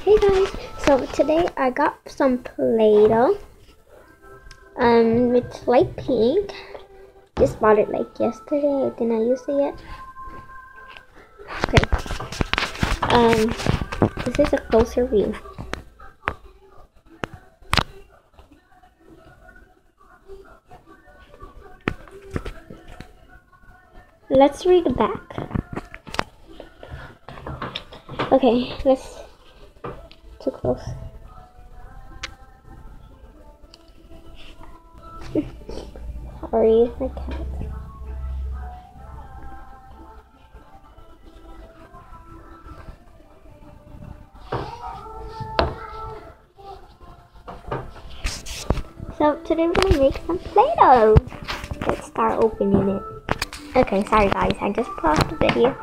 Hey guys, so today I got some Play-Doh, it's light pink. Just bought it like yesterday. I didn't use it yet. Okay, this is a closer view. Let's read the back. Okay, let's. Too close. Sorry, my cat. So today we're gonna make some Play-Doh. Let's start opening it. Okay, sorry guys, I just paused the video.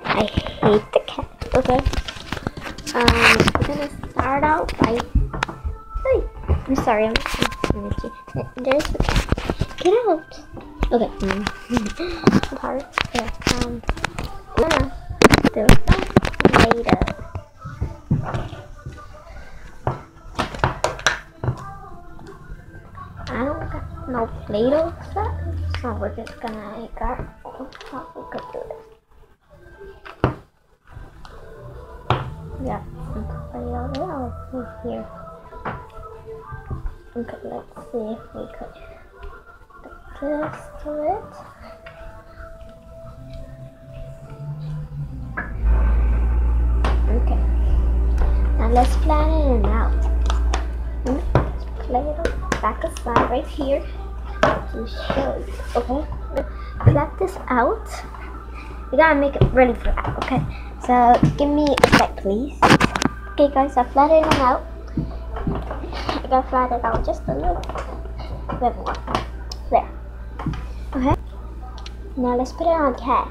I hate the cat. Okay. We're gonna start out by. Hey, I'm sorry. There's the cat. Get out. Okay. Part. Yeah. We're gonna do some Play-Doh. I don't got no Play-Doh set, so we're just gonna make our own. How we could do this. Yeah, some Play-Doh over here. Okay, let's see if we could do this to it. Okay, now let's flatten it out. Let's Play-Doh back aside right here to show you. Okay, flat this out. You gotta make it really flat. Okay, so give me a sec, please. Okay, guys, I flattened it out. I gotta flatten it out just a little bit more. There. Okay. Now let's put it on the cat.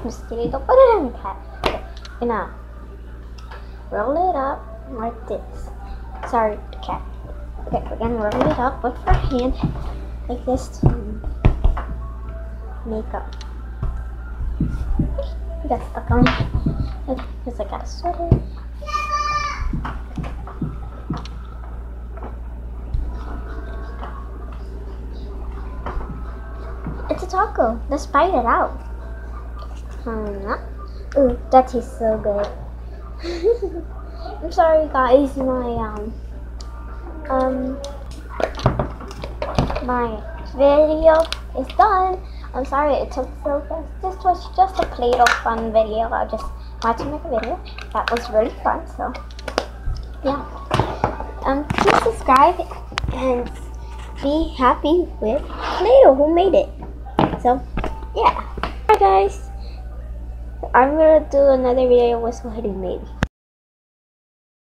Just kidding, don't put it on the cat. Okay. And now roll it up like this. Sorry, the cat. Okay, we're gonna roll it up with our hand like this to make up. I got stuck on it. Okay, because I got a sweater. It's a taco. Let's bite it out. Ooh, that tastes so good. I'm sorry guys, my video is done. I'm sorry it took so fast. This was just a Play-Doh fun video. I just wanted to make a video. That was really fun, so yeah. Please subscribe and be happy with Play-Doh who made it. So yeah. Bye guys. I'm gonna do another video with what he made.